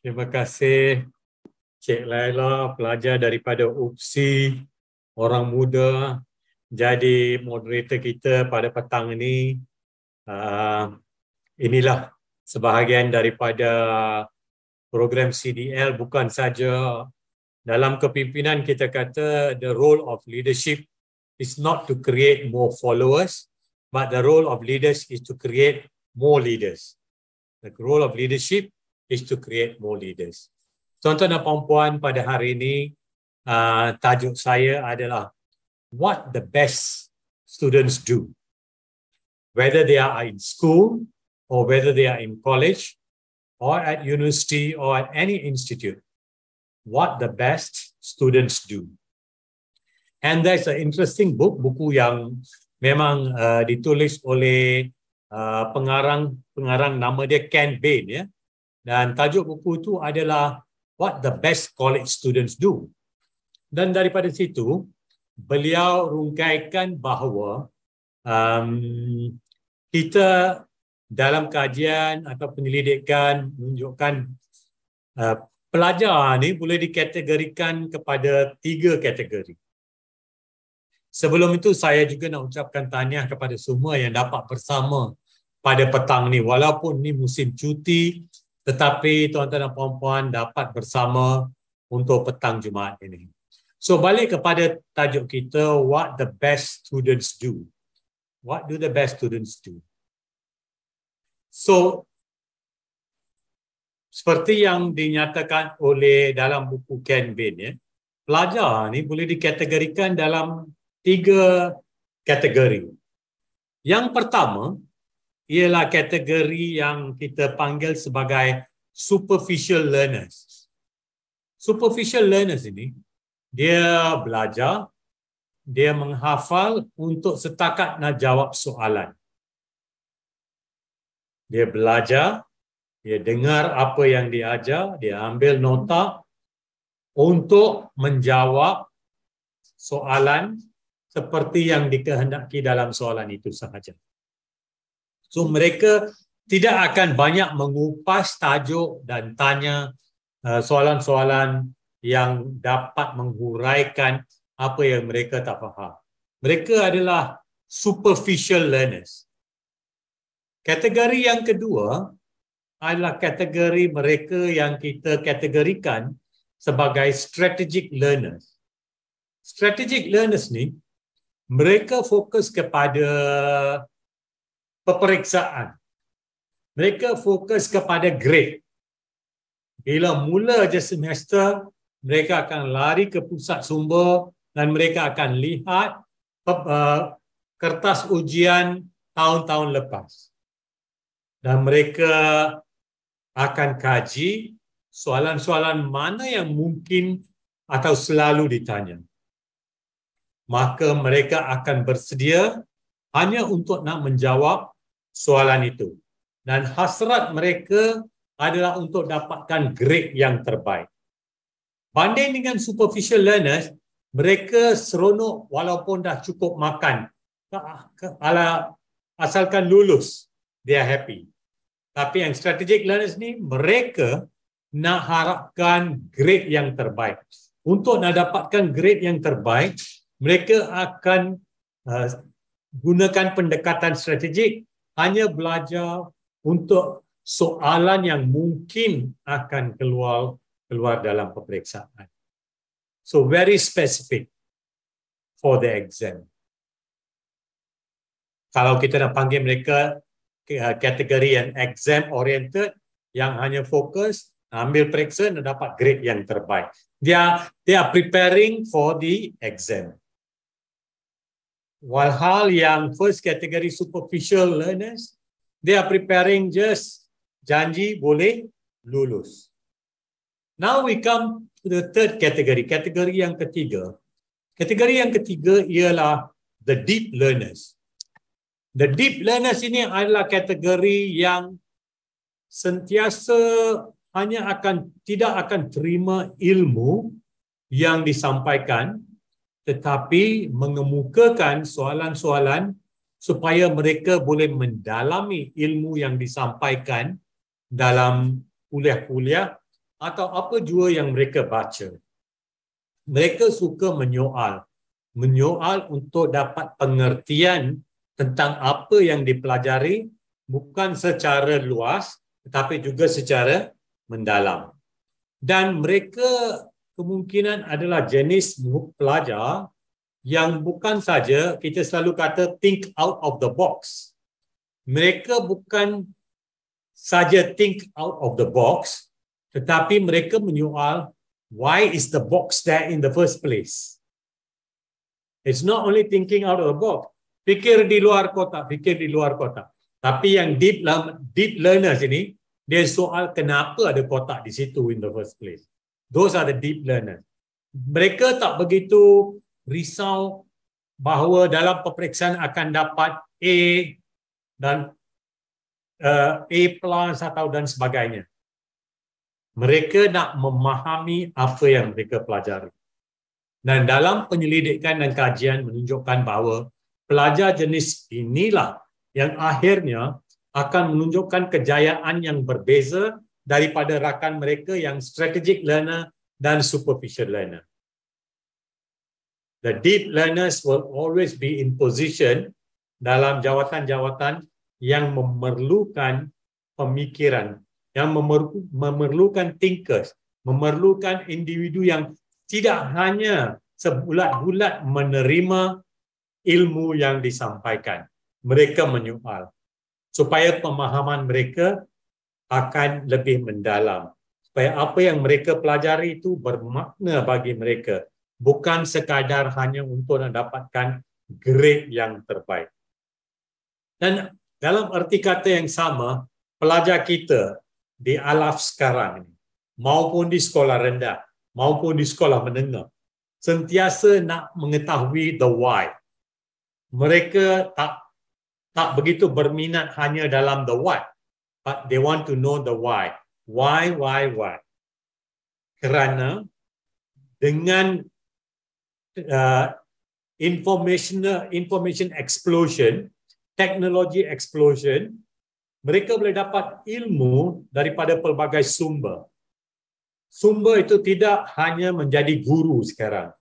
Terima kasih Cik Laila, pelajar daripada UPSI, orang muda, jadi moderator kita pada petang ini. Inilah sebahagian daripada program CDL, bukan saja dalam kepimpinan kita kata the role of leadership is not to create more followers, but the role of leaders is to create more leaders. The role of leadership is to create more leaders. Tuan-tuan dan puan-puan, pada hari ini tajuk saya adalah what the best students do. Whether they are in school or whether they are in college or at university or at any institute. What the best students do. And there's an interesting book, buku yang memang ditulis oleh pengarang nama dia Ken Bain, ya. Dan tajuk buku itu adalah What the Best College Students Do. Dan daripada situ, beliau rungkaikan bahawa kita dalam kajian atau penyelidikan menunjukkan pelajar ni boleh dikategorikan kepada 3 kategori. Sebelum itu saya juga nak ucapkan tahniah kepada semua yang dapat bersama pada petang ni. Walaupun ni musim cuti, tetapi tuan-tuan dan puan-puan dapat bersama untuk petang Jumaat ini. So balik kepada tajuk kita, what the best students do. What do the best students do? So seperti yang dinyatakan oleh dalam buku Ken Bain, ya, pelajar ni boleh dikategorikan dalam 3 kategori. Yang pertama ialah kategori yang kita panggil sebagai superficial learners. Superficial learners ini, dia belajar, dia menghafal untuk setakat nak jawab soalan. Dia belajar, dia dengar apa yang diajar, dia ambil nota untuk menjawab soalan seperti yang dikehendaki dalam soalan itu sahaja. So mereka tidak akan banyak mengupas tajuk dan tanya soalan-soalan yang dapat menghuraikan apa yang mereka tak faham. Mereka adalah superficial learners. Kategori yang kedua adalah kategori mereka yang kita kategorikan sebagai strategic learners. Strategic learners ni, mereka fokus kepada peperiksaan. Mereka fokus kepada grade. Bila mula je semester, mereka akan lari ke pusat sumber dan mereka akan lihat kertas ujian tahun-tahun lepas. Dan mereka akan kaji soalan-soalan mana yang mungkin atau selalu ditanya. Maka mereka akan bersedia hanya untuk nak menjawab soalan itu. Dan hasrat mereka adalah untuk dapatkan grade yang terbaik. Banding dengan superficial learners, mereka seronok walaupun dah cukup makan. Asalkan lulus, they are happy. Tapi yang strategic learners ni, mereka nak harapkan grade yang terbaik. Untuk nak dapatkan grade yang terbaik, mereka akan gunakan pendekatan strategik, hanya belajar untuk soalan yang mungkin akan keluar dalam peperiksaan. So very specific for the exam. Kalau kita nak panggil mereka kategori yang exam oriented, yang hanya fokus ambil periksa dan dapat grade yang terbaik. They are preparing for the exam. Walhal yang first category superficial learners, they are preparing just janji boleh lulus. Now we come to the third category, kategori yang ketiga. Kategori yang ketiga ialah the deep learners. The deep learners ini adalah kategori yang sentiasa tidak akan terima ilmu yang disampaikan, tetapi mengemukakan soalan-soalan supaya mereka boleh mendalami ilmu yang disampaikan dalam kuliah-kuliah atau apa jua yang mereka baca. Mereka suka menyoal. Menyoal untuk dapat pengertian tentang apa yang dipelajari, bukan secara luas tetapi juga secara mendalam. Dan mereka kemungkinan adalah jenis pelajar yang bukan saja kita selalu kata think out of the box. Mereka bukan saja think out of the box, tetapi mereka menyoal why is the box there in the first place. It's not only thinking out of the box. Fikir di luar kotak, fikir di luar kotak. Tapi yang deep learners ini, dia soal kenapa ada kotak di situ in the first place. Those are the deep learners. Mereka tak begitu risau bahawa dalam peperiksaan akan dapat A dan A plus atau dan sebagainya. Mereka nak memahami apa yang mereka pelajari. Dan dalam penyelidikan dan kajian menunjukkan bahawa pelajar jenis inilah yang akhirnya akan menunjukkan kejayaan yang berbeza daripada rakan mereka yang strategic learner dan superficial learner. The deep learners will always be in position dalam jawatan-jawatan yang memerlukan pemikiran, yang memerlukan thinkers, memerlukan individu yang tidak hanya sebulat-bulat menerima ilmu yang disampaikan. Mereka menyoal supaya pemahaman mereka akan lebih mendalam. Supaya apa yang mereka pelajari itu bermakna bagi mereka. Bukan sekadar hanya untuk mendapatkan grade yang terbaik. Dan dalam erti kata yang sama, pelajar kita di alaf sekarang ini, maupun di sekolah rendah, maupun di sekolah menengah, sentiasa nak mengetahui the why. Mereka tak begitu berminat hanya dalam the what, but they want to know the why. Why? Kerana dengan information explosion, technology explosion, mereka boleh dapat ilmu daripada pelbagai sumber. Sumber itu tidak hanya menjadi guru sekarang.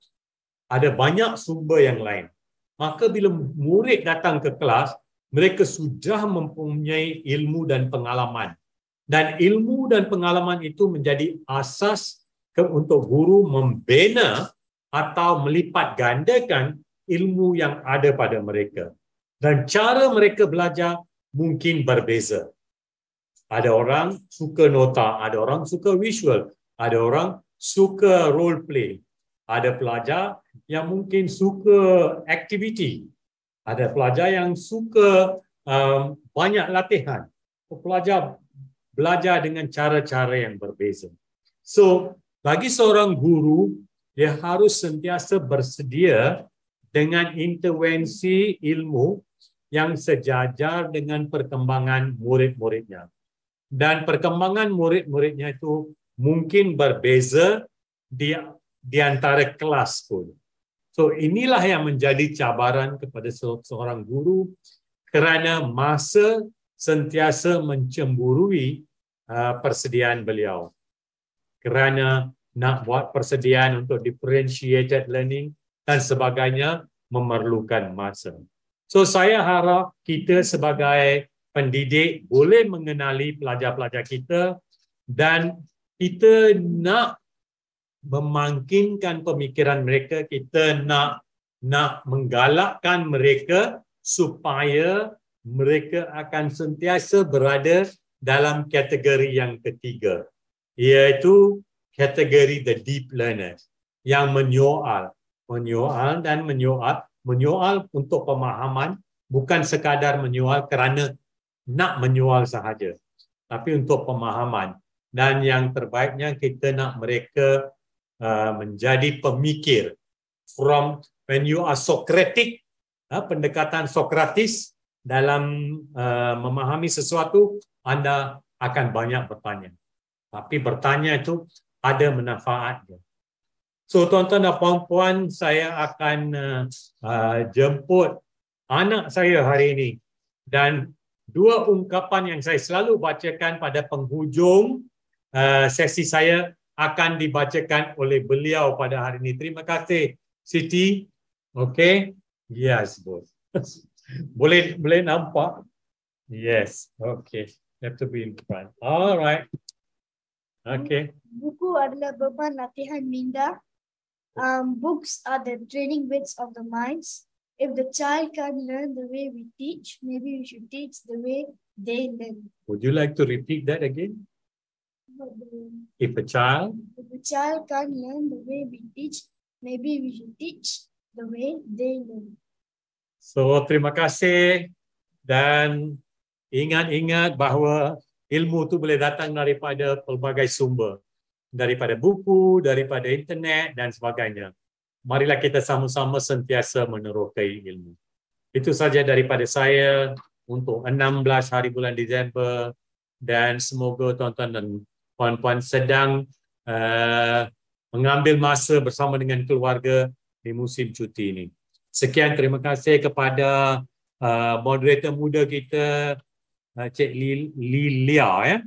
Ada banyak sumber yang lain. Maka bila murid datang ke kelas, mereka sudah mempunyai ilmu dan pengalaman. Dan ilmu dan pengalaman itu menjadi asas untuk guru membina atau melipat gandakan ilmu yang ada pada mereka. Dan cara mereka belajar mungkin berbeza. Ada orang suka nota, ada orang suka visual, ada orang suka role play. Ada pelajar yang mungkin suka aktiviti. Ada pelajar yang suka banyak latihan. Pelajar belajar dengan cara-cara yang berbeza. So, bagi seorang guru, dia harus sentiasa bersedia dengan intervensi ilmu yang sejajar dengan perkembangan murid-muridnya. Dan perkembangan murid-muridnya itu mungkin berbeza di antara kelas pun. So inilah yang menjadi cabaran kepada seorang guru kerana masa sentiasa mencemburui persediaan beliau. Kerana nak buat persediaan untuk differentiated learning dan sebagainya memerlukan masa. So saya harap kita sebagai pendidik boleh mengenali pelajar-pelajar kita dan kita nak memangkinkan pemikiran mereka, kita nak menggalakkan mereka supaya mereka akan sentiasa berada dalam kategori yang ketiga, iaitu kategori the deep learners yang menyoal untuk pemahaman, bukan sekadar menyoal kerana nak menyoal sahaja, tapi untuk pemahaman. Dan yang terbaiknya kita nak mereka menjadi pemikir. From when you are Socratic, pendekatan Sokratis dalam memahami sesuatu, anda akan banyak bertanya. Tapi bertanya itu ada manfaatnya. So tuan-tuan dan puan-puan, saya akan jemput anak saya hari ini. Dan dua ungkapan yang saya selalu bacakan pada penghujung sesi saya akan dibacakan oleh beliau pada hari ini. Terima kasih, Siti. Okay. Yes, bos. boleh nampak? Yes. Okay. Have to be in front. All right. Okay. Buku adalah beban latihan minda. Books are the training weights of the minds. If the child can't learn the way we teach, maybe we should teach the way they learn. Would you like to repeat that again? If a child can't learn the way we teach, maybe we should teach the way they learn. So, terima kasih dan ingat-ingat bahawa ilmu tu boleh datang daripada pelbagai sumber. Daripada buku, daripada internet dan sebagainya. Marilah kita sama-sama sentiasa menerokai ilmu. Itu saja daripada saya untuk 16 hari bulan Disember dan semoga tuan-tuan dan puan-puan sedang mengambil masa bersama dengan keluarga di musim cuti ini. Sekian, terima kasih kepada moderator muda kita, Cik Lilia. Ya.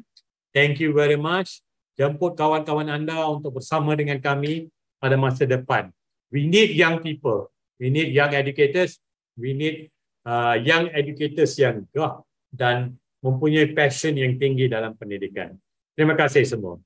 Thank you very much. Jemput kawan-kawan anda untuk bersama dengan kami pada masa depan. We need young people. We need young educators. We need young educators yang gah dan mempunyai passion yang tinggi dalam pendidikan. Terima kasih semua.